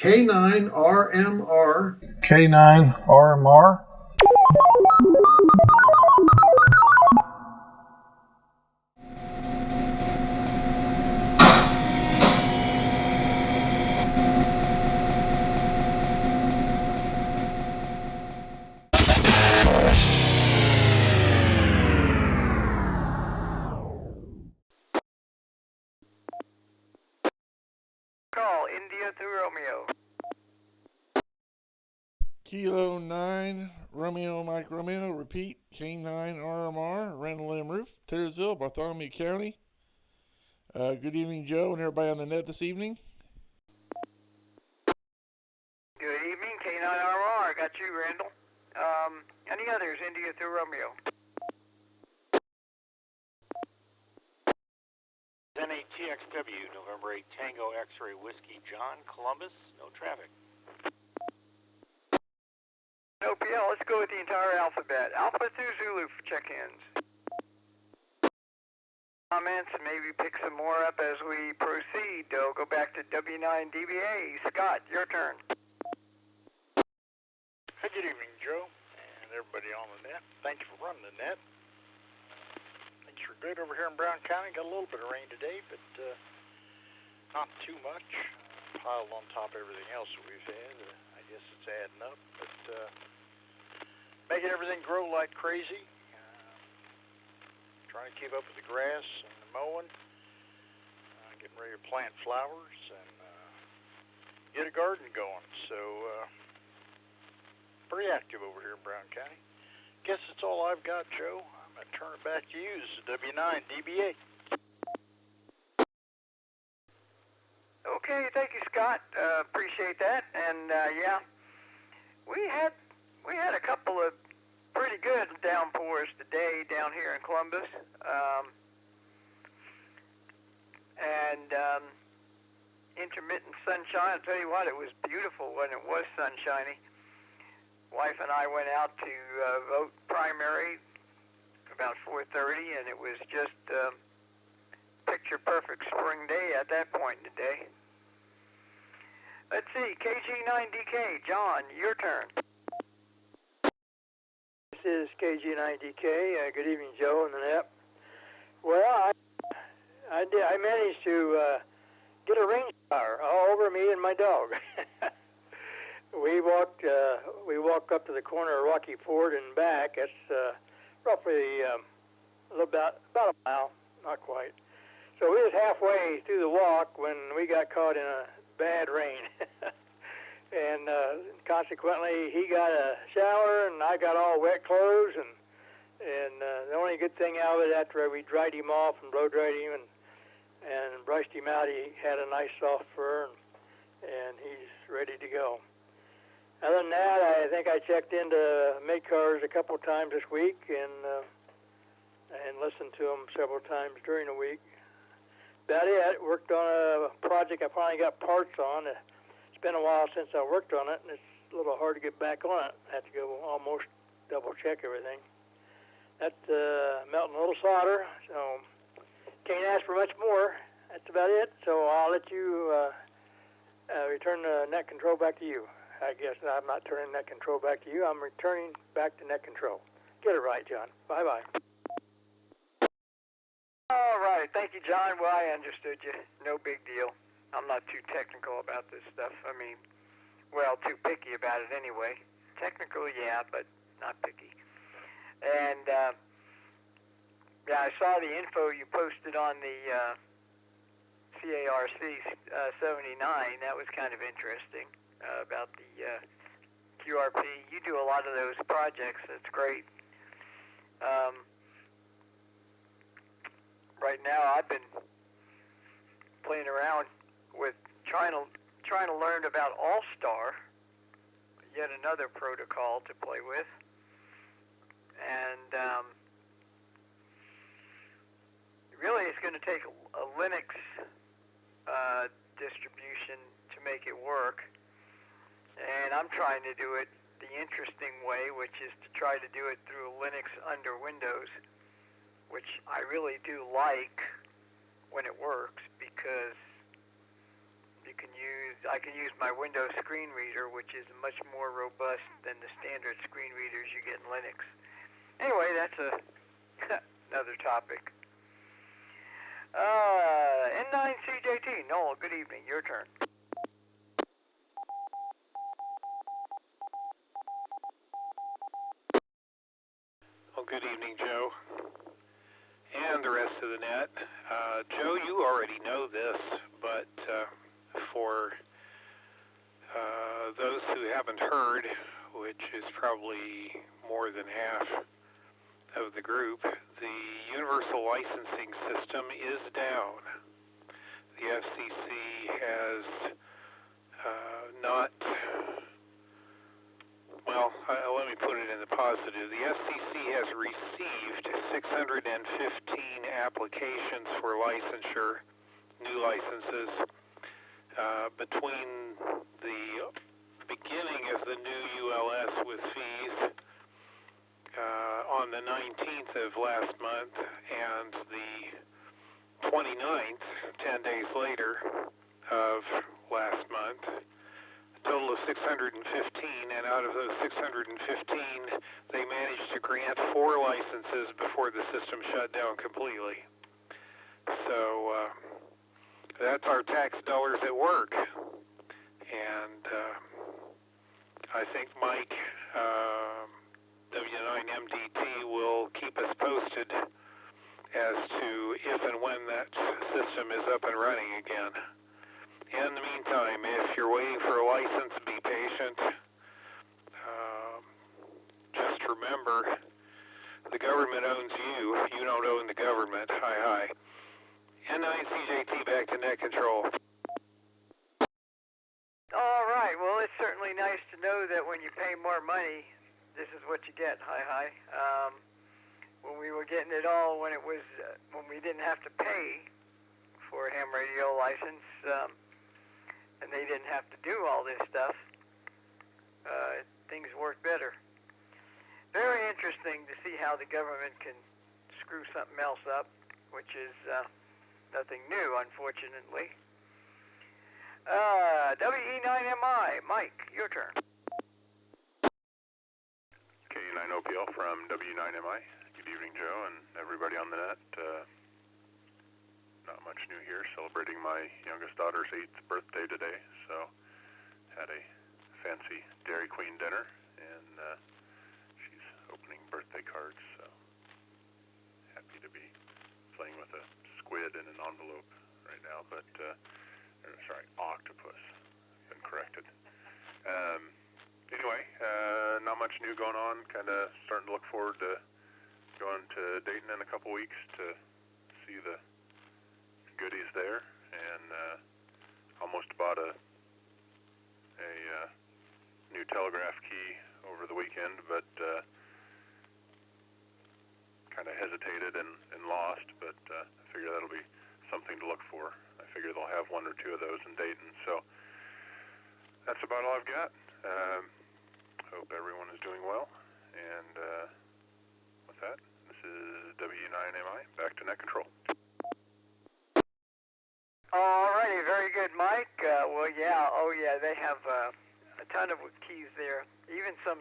K9RMR. K9RMR. Call India to Romeo. Kilo 9, Romeo Mike Romeo, repeat, K9RMR, Randall, Taylorsville, Bartholomew County. Good evening, Joe, and everybody on the net this evening. Good evening, K9RMR. Got you, Randall. Any others, India to Romeo? NATXW, November 8, Tango X-Ray Whiskey, John, Columbus, no traffic. No PL, let's go with the entire alphabet. Alpha to Zulu for check-ins. Comments, maybe pick some more up as we proceed. We'll go back to W9DBA. Scott, your turn. Good evening, Joe, and everybody on the net. Thank you for running the net. Things are good over here in Brown County. Got a little bit of rain today, but not too much. Piled on top of everything else that we've had. I guess it's adding up, but making everything grow like crazy. Trying to keep up with the grass and the mowing. Getting ready to plant flowers and get a garden going. So pretty active over here in Brown County. Guess that's all I've got, Joe. I'm going to turn it back to you. This is W9DBA. Okay, thank you, Scott. Appreciate that. And yeah, we had a couple of pretty good downpours today down here in Columbus. Intermittent sunshine. I'll tell you what, it was beautiful when it was sunshiny. Wife and I went out to vote primary about 4:30, and it was just picture perfect spring day at that point in the day. Let's see, KG9DK, John, your turn. This is KG9DK. Good evening, Joe and the net. Well, I managed to get a range fire all over me and my dog. We walk up to the corner of Rocky Ford and back. It's roughly about a mile, not quite. So we was halfway through the walk when we got caught in a bad rain. And consequently, he got a shower, and I got all wet clothes. And the only good thing out of it, after we dried him off and blow dried him and brushed him out, he had a nice soft fur, and he's ready to go. Other than that, I think I checked into mid-cars a couple of times this week and listened to them several times during the week. About it. Worked on a project I finally got parts on. It's been a while since I worked on it, and it's a little hard to get back on it. I have to go almost double-check everything. That's melting a little solder, so can't ask for much more. That's about it. So I'll let you return the net control back to you. I guess I'm not turning net control back to you. I'm returning back to net control. Get it right, John. Bye-bye. All right. Thank you, John. Well, I understood you. No big deal. I'm not too technical about this stuff. I mean, well, too picky about it anyway. Technical, yeah, but not picky. And, yeah, I saw the info you posted on the CARC 79. That was kind of interesting. About the QRP. You do a lot of those projects. That's great. Right now, I've been playing around with trying to learn about All-Star, yet another protocol to play with, and really, it's going to take a Linux distribution to make it work. And I'm trying to do it the interesting way, which is to try to do it through Linux under Windows, which I really do like when it works, because I can use my Windows screen reader, which is much more robust than the standard screen readers you get in Linux. Anyway, that's another topic. N9CJT, Noel, good evening. Your turn. Well, good evening, Joe, and the rest of the net. Joe, you already know this, but for those who haven't heard, which is probably more than half of the group, the universal licensing system is down. The FCC has let me put it in the positive. The FCC has received 615 applications for licensure, new licenses, between the beginning of the new ULS with fees on the 19th of last month and the 29th, 10 days later of last month. Total of 615, and out of those 615, they managed to grant 4 licenses before the system shut down completely. So that's our tax dollars at work. And I think Mike, W9MDT, will keep us posted as to if and when that system is up and running again. In the meantime, if you're waiting for a license, be patient. Just remember, the government owns you. You don't own the government. Hi. N9CJT, back to net control. All right. Well, it's certainly nice to know that when you pay more money, this is what you get. Hi. When we were getting it all, when we didn't have to pay for a ham radio license, and they didn't have to do all this stuff, things work better. Very interesting to see how the government can screw something else up, which is nothing new, unfortunately. WE9MI, Mike, your turn. K9OPL from W9MI. Good evening, Joe, and everybody on the net. Not much new here, celebrating my youngest daughter's 8th birthday today, so had a fancy Dairy Queen dinner, and she's opening birthday cards, so happy to be playing with a squid in an envelope right now, but, octopus, been corrected. Anyway, not much new going on, kind of starting to look forward to going to Dayton in a couple weeks to see the goodies there, and almost bought a new telegraph key over the weekend, but kind of hesitated and lost, but I figure that'll be something to look for. I figure they'll have 1 or 2 of those in Dayton, so that's about all I've got. Hope everyone is doing well, and with that, this is W9MI, back to net control. Alrighty, very good, Mike. They have a ton of keys there, even some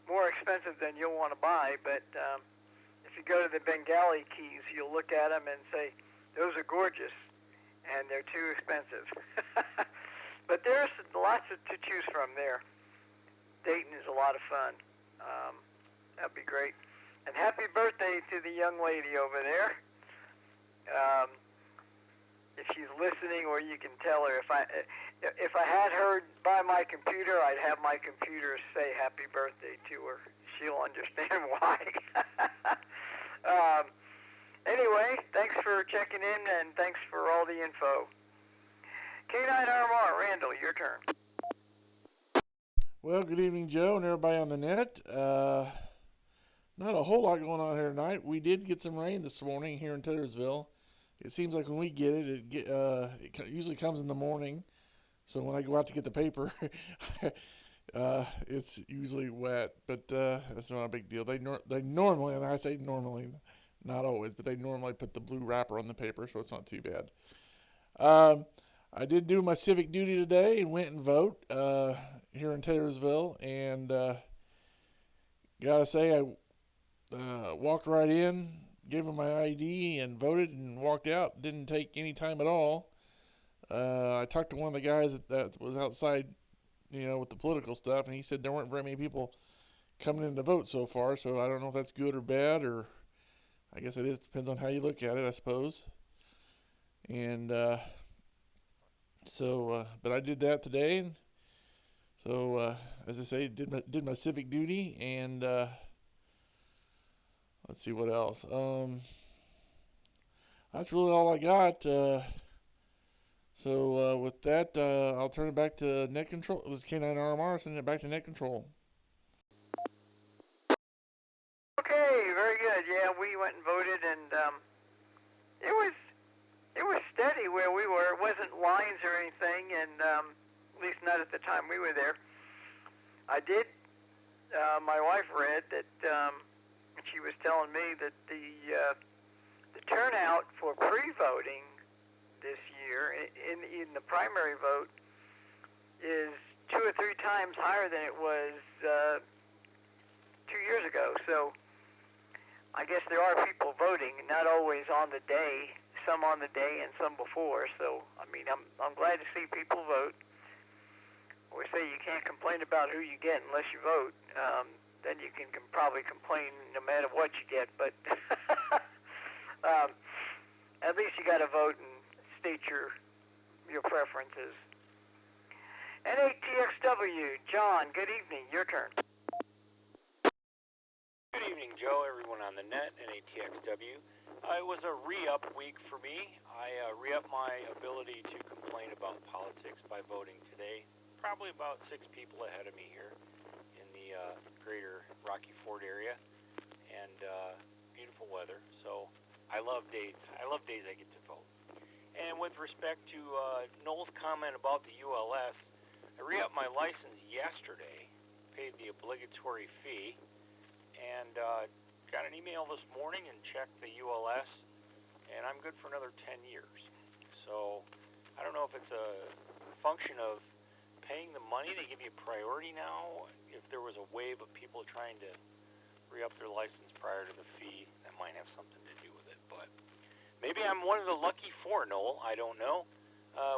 more expensive than you'll want to buy, but if you go to the Bengali keys, you'll look at them and say, those are gorgeous, and they're too expensive. But there's lots to choose from there. Dayton is a lot of fun. That'd be great. And happy birthday to the young lady over there. If she's listening, or you can tell her, if I had her by my computer, I'd have my computer say happy birthday to her. She'll understand why. Anyway, thanks for checking in, and thanks for all the info. K9RMR, Randall, your turn. Well, good evening, Joe, and everybody on the net. Not a whole lot going on here tonight. We did get some rain this morning here in Taylorsville. It seems like when we get it, it usually comes in the morning. So when I go out to get the paper, it's usually wet. But that's not a big deal. They normally, and I say normally, not always, but they normally put the blue wrapper on the paper, so it's not too bad. I did do my civic duty today and went and vote here in Taylorsville, and gotta say I walked right in, gave them my ID, and voted and walked out. Didn't take any time at all. I talked to one of the guys that was outside, with the political stuff, and he said there weren't very many people coming in to vote so far, so I don't know if that's good or bad, or I guess it is, depends on how you look at it, I suppose. And but I did that today, and so as I say, did my civic duty, and let's see what else. That's really all I got. So with that, I'll turn it back to net control. It was K9RMR, sending it back to net control. Okay, very good. Yeah, we went and voted, and it was steady where we were. It wasn't lines or anything, and at least not at the time we were there. I did. My wife read that. She was telling me that the turnout for pre-voting this year in the primary vote is 2 or 3 times higher than it was 2 years ago. So I guess there are people voting, not always on the day, some on the day and some before. So I mean, I'm glad to see people vote. We say you can't complain about who you get unless you vote. Then you can probably complain no matter what you get, but at least you got to vote and state your preferences. NATXW, John, good evening. Your turn. Good evening, Joe, everyone on the net, NATXW. It was a re-up week for me. I re-upped my ability to complain about politics by voting today. Probably about 6 people ahead of me here in the greater Rocky Ford area, and beautiful weather. So I love days. I love days I get to vote. And with respect to Noel's comment about the ULS, I re-upped my license yesterday, paid the obligatory fee, and got an email this morning and checked the ULS, and I'm good for another 10 years. So I don't know if it's a function of paying the money, they give you priority now. If there was a wave of people trying to re-up their license prior to the fee, that might have something to do with it. But maybe I'm one of the lucky 4, Noel. I don't know.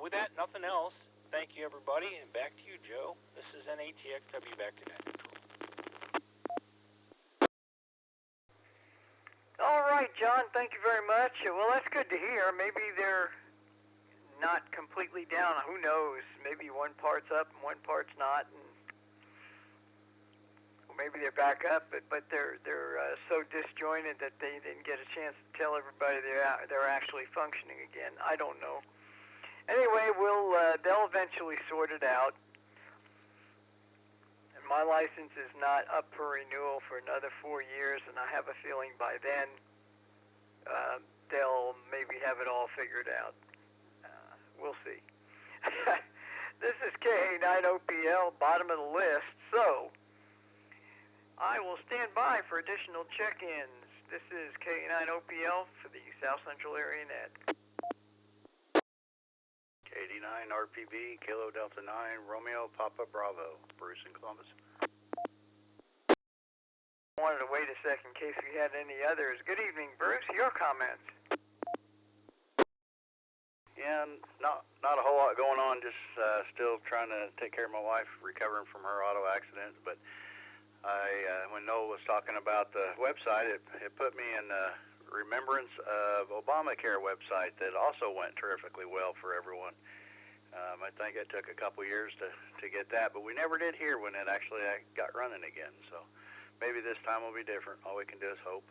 With that, nothing else. Thank you, everybody, and back to you, Joe. This is NATXW, back to net control. All right, John, thank you very much. Well, that's good to hear. Maybe they're not completely down. Who knows? Maybe one part's up and one part's not, and maybe they're back up, but they're so disjointed that they didn't get a chance to tell everybody they're actually functioning again. I don't know. Anyway, they'll eventually sort it out. And my license is not up for renewal for another 4 years, and I have a feeling by then they'll maybe have it all figured out. We'll see. This is K9OPL, bottom of the list, so I will stand by for additional check-ins. This is K9OPL for the South Central Area Net. K9RPB, Kilo Delta 9, Romeo Papa Bravo, Bruce in Columbus. I wanted to wait a second in case we had any others. Good evening, Bruce. Your comments? Yeah, not a whole lot going on. Just still trying to take care of my wife, recovering from her auto accident. But when Noel was talking about the website, it put me in remembrance of Obamacare website that also went terrifically well for everyone. I think it took a couple years to get that, but we never did hear when it actually got running again. So maybe this time will be different. All we can do is hope.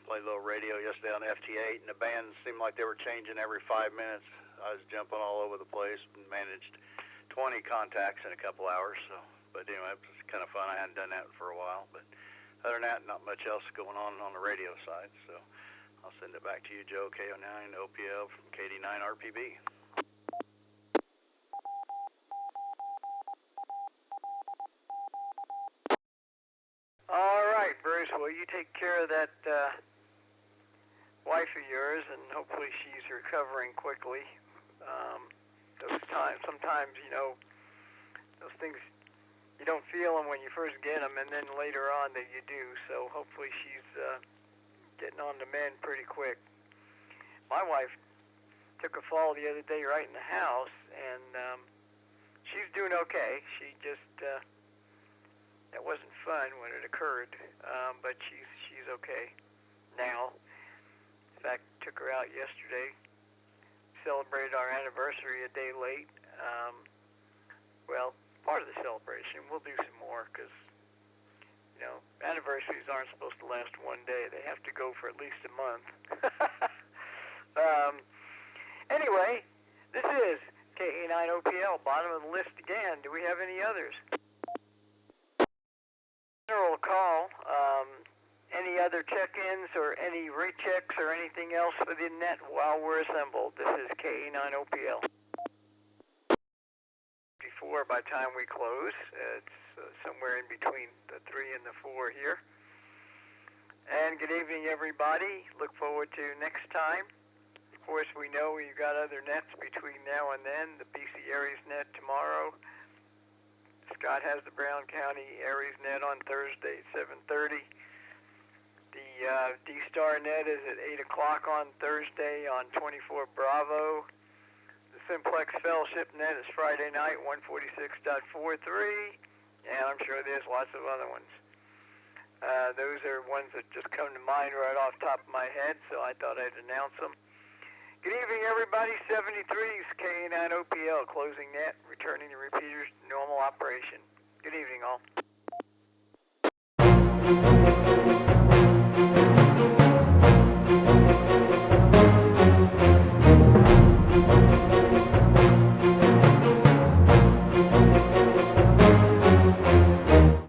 Played a little radio yesterday on FT8, and the bands seemed like they were changing every 5 minutes. I was jumping all over the place and managed 20 contacts in a couple hours. So, but anyway, it was kind of fun. I hadn't done that for a while, but other than that, not much else going on the radio side. So I'll send it back to you, Joe, K09OPL from KD9RPB. All right, Bruce. Well, you take care of that wife of yours, and hopefully she's recovering quickly. sometimes, you know, those things, you don't feel them when you first get them, and then later on that you do. So hopefully she's getting on the mend pretty quick. My wife took a fall the other day right in the house, and she's doing okay. She just, it wasn't fun when it occurred, but she's okay now. In fact, took her out yesterday, celebrated our anniversary a day late. Well, part of the celebration. We'll do some more because, you know, anniversaries aren't supposed to last one day. They have to go for at least a month. Anyway, this is K9OPL, bottom of the list again. Do we have any others? General call. Any other check-ins or any rechecks or anything else for the net while we're assembled? This is K9OPL. Before, by the time we close, it's somewhere in between the 3 and the 4 here. And good evening, everybody. Look forward to next time. Of course, we know we've got other nets between now and then. The BC Aries net tomorrow. Scott has the Brown County Aries net on Thursday at 7:30. The D-Star net is at 8 o'clock on Thursday on 24 Bravo. The Simplex Fellowship net is Friday night, 146.43. And I'm sure there's lots of other ones. Those are ones that just come to mind right off the top of my head, so I thought I'd announce them. Good evening, everybody. 73's K9OPL closing net, returning the repeaters to normal operation. Good evening, all.